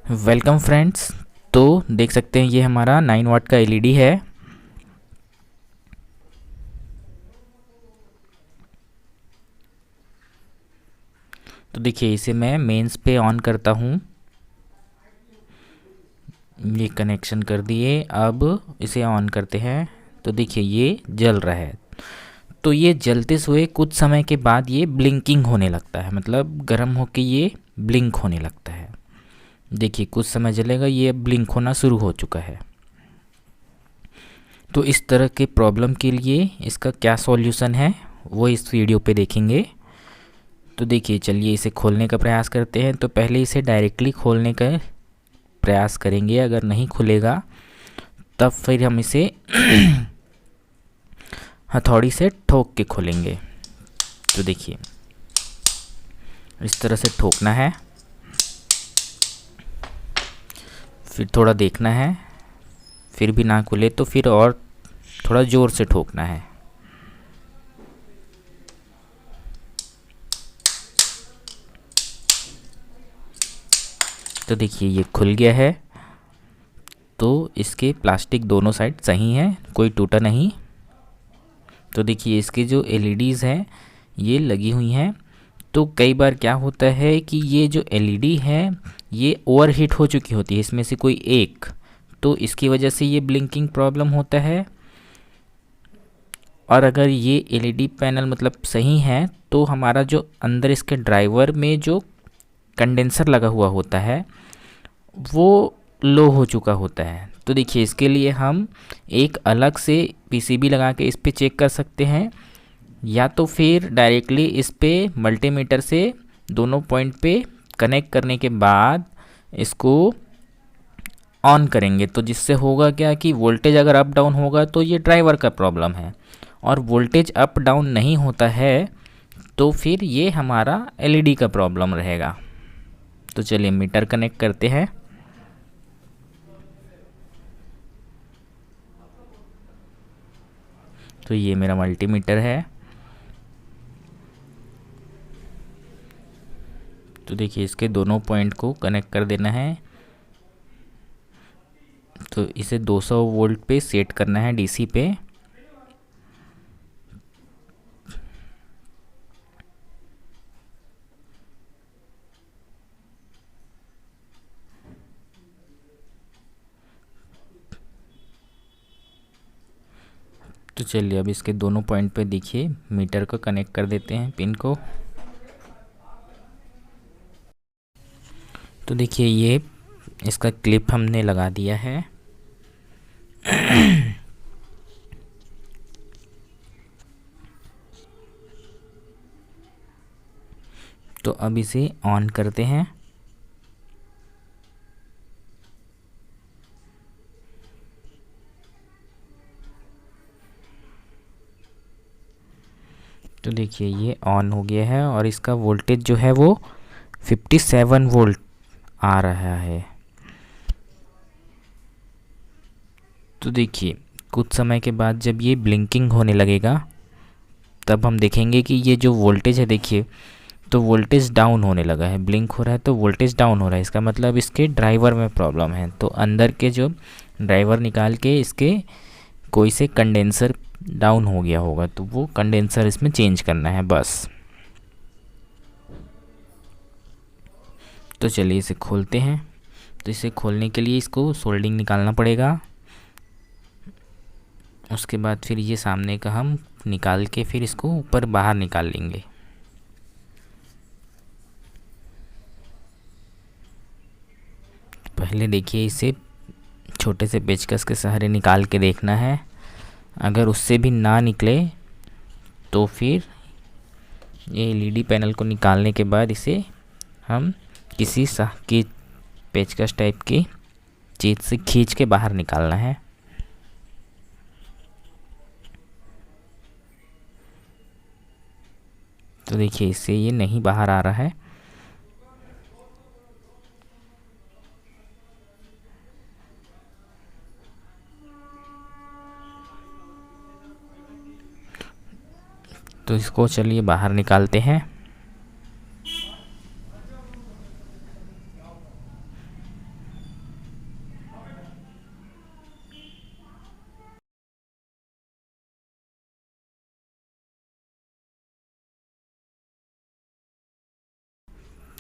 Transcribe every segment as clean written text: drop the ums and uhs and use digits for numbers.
Welcome friends. तो देख सकते हैं ये हमारा 9 वाट का एलईडी है। तो देखिए इसे मैं मेंस पे ऑन करता हूँ। ये कनेक्शन कर दिए। अब इसे ऑन करते हैं तो देखिए ये जल रहा है। तो ये जलते हुए कुछ समय के बाद ये ब्लिंकिंग होने लगता है, मतलब गर्म होके ये ब्लिंक होने लगता है। देखिए कुछ समय जलेगा, ये ब्लिंक होना शुरू हो चुका है। तो इस तरह के प्रॉब्लम के लिए इसका क्या सॉल्यूशन है वो इस वीडियो पे देखेंगे। तो देखिए चलिए इसे खोलने का प्रयास करते हैं। तो पहले इसे डायरेक्टली खोलने का प्रयास करेंगे, अगर नहीं खुलेगा तब फिर हम इसे हथौड़ी से ठोक के खोलेंगे। तो देखिए इस तरह से ठोकना है, फिर थोड़ा देखना है, फिर भी ना खुले तो फिर और थोड़ा ज़ोर से ठोकना है। तो देखिए ये खुल गया है। तो इसके प्लास्टिक दोनों साइड सही है, कोई टूटा नहीं। तो देखिए इसके जो एलईडीज़ हैं ये लगी हुई हैं। तो कई बार क्या होता है कि ये जो एलईडी है ये ओवरहीट हो चुकी होती है, इसमें से कोई एक, तो इसकी वजह से ये ब्लिंकिंग प्रॉब्लम होता है। और अगर ये एलईडी पैनल मतलब सही है तो हमारा जो अंदर इसके ड्राइवर में जो कंडेंसर लगा हुआ होता है वो लो हो चुका होता है। तो देखिए इसके लिए हम एक अलग से पीसीबी लगा के इस पे चेक कर सकते हैं, या तो फिर डायरेक्टली इस पे मल्टीमीटर से दोनों पॉइंट पे कनेक्ट करने के बाद इसको ऑन करेंगे। तो जिससे होगा क्या कि वोल्टेज अगर अप डाउन होगा तो ये ड्राइवर का प्रॉब्लम है, और वोल्टेज अप डाउन नहीं होता है तो फिर ये हमारा एलईडी का प्रॉब्लम रहेगा। तो चलिए मीटर कनेक्ट करते हैं। तो ये मेरा मल्टीमीटर है। तो देखिए इसके दोनों पॉइंट को कनेक्ट कर देना है। तो इसे 200 वोल्ट पे सेट करना है, डीसी पे। तो चलिए अब इसके दोनों पॉइंट पे देखिए मीटर को कनेक्ट कर देते हैं, पिन को। तो देखिए ये इसका क्लिप हमने लगा दिया है। तो अब इसे ऑन करते हैं। तो देखिए ये ऑन हो गया है और इसका वोल्टेज जो है वो 57 वोल्ट आ रहा है। तो देखिए कुछ समय के बाद जब ये ब्लिंकिंग होने लगेगा तब हम देखेंगे कि ये जो वोल्टेज है, देखिए तो वोल्टेज डाउन होने लगा है। ब्लिंक हो रहा है तो वोल्टेज डाउन हो रहा है, इसका मतलब इसके ड्राइवर में प्रॉब्लम है। तो अंदर के जो ड्राइवर निकाल के इसके कोई से कंडेंसर डाउन हो गया होगा, तो वो कंडेंसर इसमें चेंज करना है बस। तो चलिए इसे खोलते हैं। तो इसे खोलने के लिए इसको सोल्डिंग निकालना पड़ेगा। उसके बाद फिर ये सामने का हम निकाल के फिर इसको ऊपर बाहर निकाल लेंगे। पहले देखिए इसे छोटे से पेचकस के सहारे निकाल के देखना है। अगर उससे भी ना निकले तो फिर ये एलईडी पैनल को निकालने के बाद इसे हम किसी की पेचकस टाइप की चीज़ से खींच के बाहर निकालना है। तो देखिए इससे ये नहीं बाहर आ रहा है। तो इसको चलिए बाहर निकालते हैं।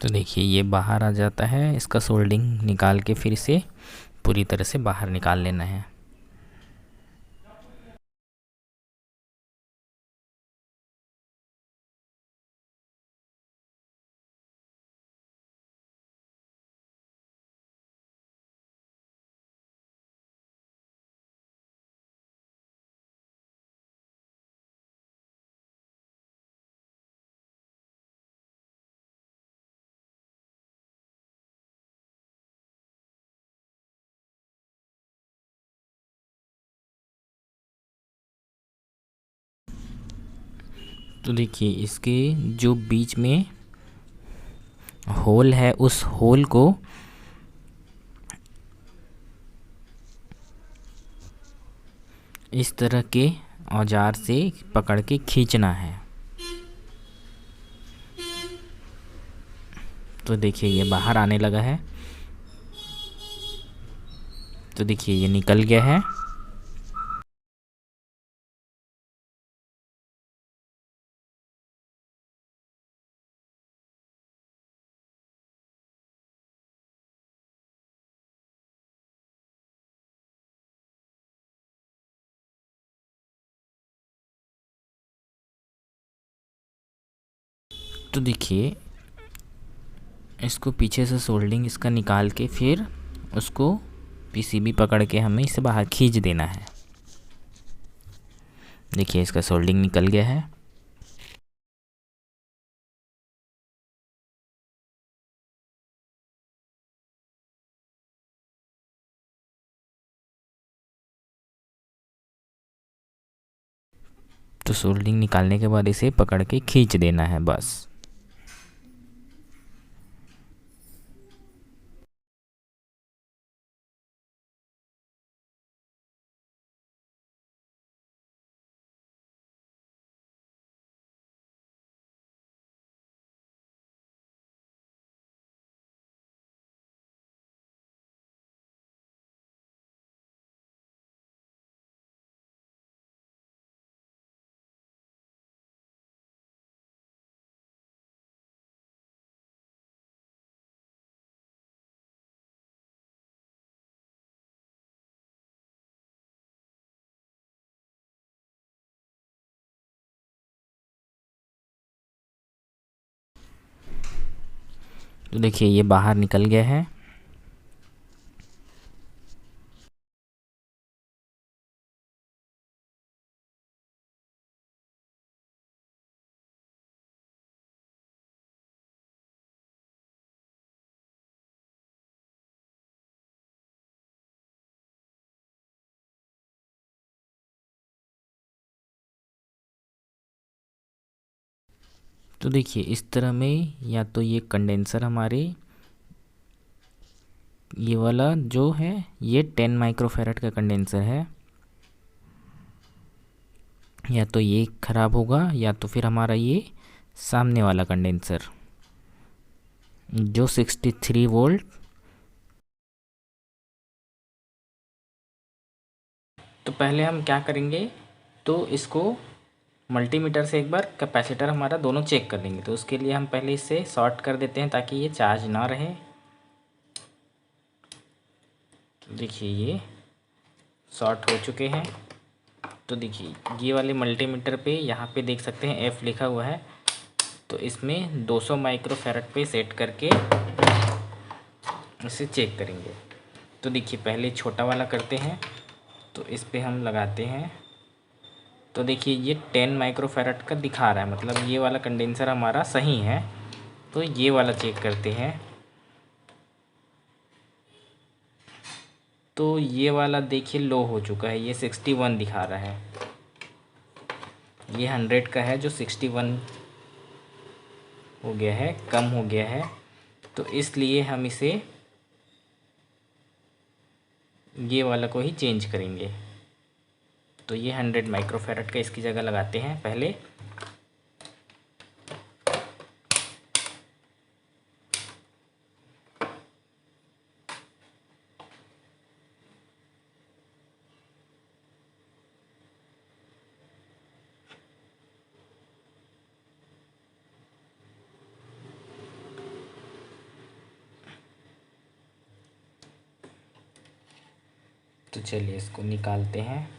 तो देखिए ये बाहर आ जाता है, इसका सोल्डिंग निकाल के फिर इसे पूरी तरह से बाहर निकाल लेना है। तो देखिए इसके जो बीच में होल है, उस होल को इस तरह के औजार से पकड़ के खींचना है। तो देखिए ये बाहर आने लगा है। तो देखिए ये निकल गया है। तो देखिए इसको पीछे से सोल्डिंग इसका निकाल के फिर उसको पीसीबी पकड़ के हमें इसे बाहर खींच देना है। देखिए इसका सोल्डिंग निकल गया है। तो सोल्डिंग निकालने के बाद इसे पकड़ के खींच देना है बस। तो देखिए ये बाहर निकल गया है। तो देखिए इस तरह में या तो ये कंडेंसर हमारे ये वाला जो है ये 10 माइक्रोफैरड का कंडेंसर है, या तो ये ख़राब होगा या तो फिर हमारा ये सामने वाला कंडेंसर जो 63 वोल्ट। तो पहले हम क्या करेंगे, तो इसको मल्टीमीटर से एक बार कैपेसिटर हमारा दोनों चेक कर लेंगे। तो उसके लिए हम पहले इसे शॉर्ट कर देते हैं ताकि ये चार्ज ना रहे। देखिए ये शॉर्ट हो चुके हैं। तो देखिए ये वाले मल्टीमीटर पे यहाँ पे देख सकते हैं F लिखा हुआ है। तो इसमें 200 माइक्रोफैरड पे सेट करके इसे चेक करेंगे। तो देखिए पहले छोटा वाला करते हैं। तो इस पे हम लगाते हैं। तो देखिए ये 10 माइक्रोफैरड का दिखा रहा है, मतलब ये वाला कंडेंसर हमारा सही है। तो ये वाला चेक करते हैं। तो ये वाला देखिए लो हो चुका है, ये 61 दिखा रहा है। ये 100 का है जो 61 हो गया है, कम हो गया है। तो इसलिए हम इसे ये वाला को ही चेंज करेंगे। तो ये 100 माइक्रोफैरड का इसकी जगह लगाते हैं पहले। तो चलिए इसको निकालते हैं।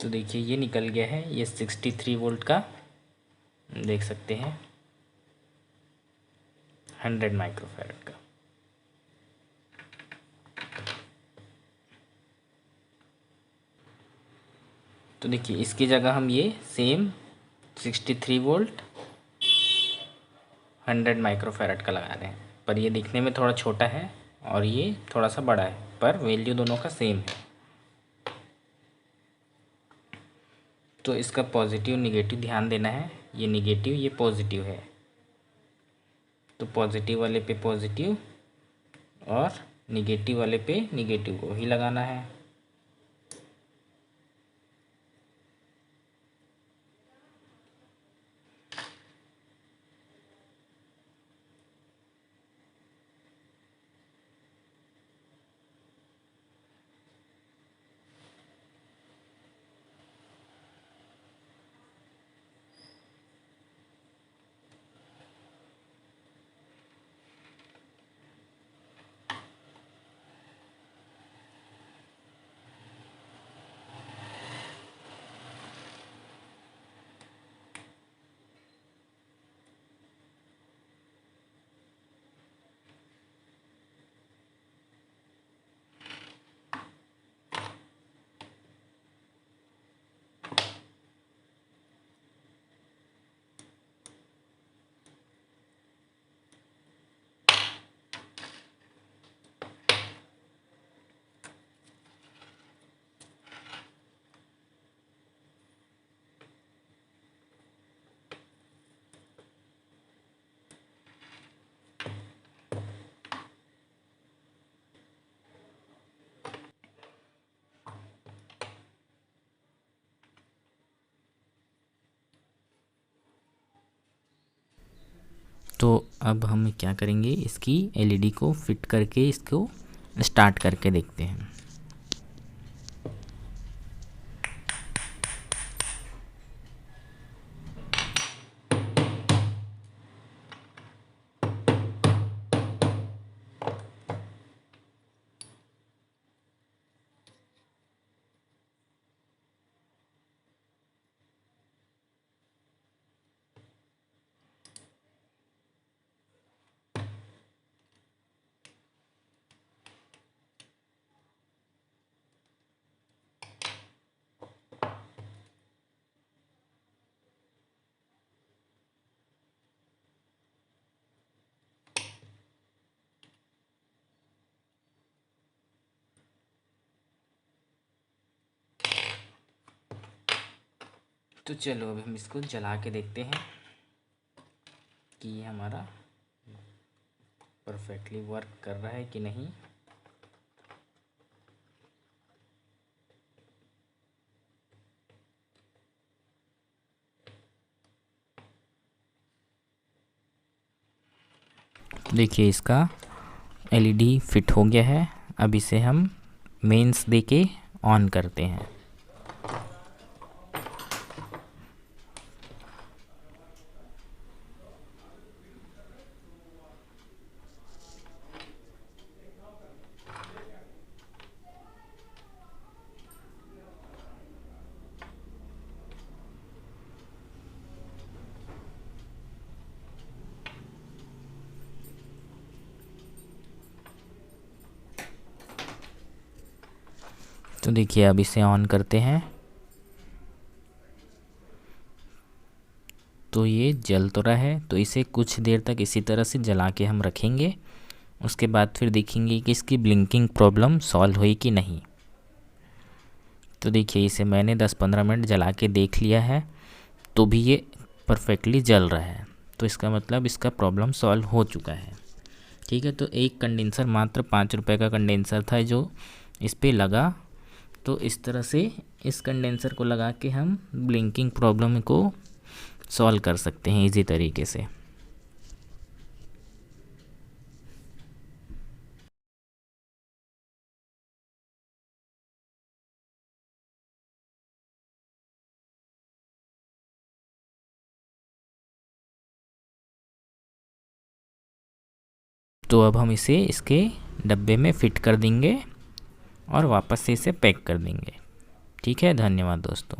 तो देखिए ये निकल गया है, ये 63 वोल्ट का, देख सकते हैं 100 माइक्रोफैरड का। तो देखिए इसकी जगह हम ये सेम 63 वोल्ट 100 माइक्रोफैरड का लगा रहे हैं, पर ये दिखने में थोड़ा छोटा है और ये थोड़ा सा बड़ा है, पर वैल्यू दोनों का सेम है। तो इसका पॉजिटिव निगेटिव ध्यान देना है, ये निगेटिव ये पॉजिटिव है, तो पॉजिटिव वाले पे पॉजिटिव और निगेटिव वाले पे निगेटिव को ही लगाना है। तो अब हम क्या करेंगे, इसकी एलईडी को फिट करके इसको स्टार्ट करके देखते हैं। तो चलो अब हम इसको जला के देखते हैं कि ये हमारा परफेक्टली वर्क कर रहा है कि नहीं। देखिए इसका एलईडी फिट हो गया है। अब इसे हम मेंस दे के ऑन करते हैं। तो देखिए अब इसे ऑन करते हैं तो ये जल तो रहा है। तो इसे कुछ देर तक इसी तरह से जला के हम रखेंगे। उसके बाद फिर देखेंगे कि इसकी ब्लिंकिंग प्रॉब्लम सॉल्व हुई कि नहीं। तो देखिए इसे मैंने 10-15 मिनट जला के देख लिया है, तो भी ये परफेक्टली जल रहा है। तो इसका मतलब इसका प्रॉब्लम सॉल्व हो चुका है। ठीक है, तो एक कंडेंसर मात्र 5 रुपये का कंडेंसर था जो इस पर लगा, तो इस तरह से इस कंडेंसर को लगा के हम ब्लिंकिंग प्रॉब्लम को सॉल्व कर सकते हैं इजी तरीके से। तो अब हम इसे इसके डब्बे में फ़िट कर देंगे और वापस से इसे पैक कर देंगे। ठीक है, धन्यवाद दोस्तों।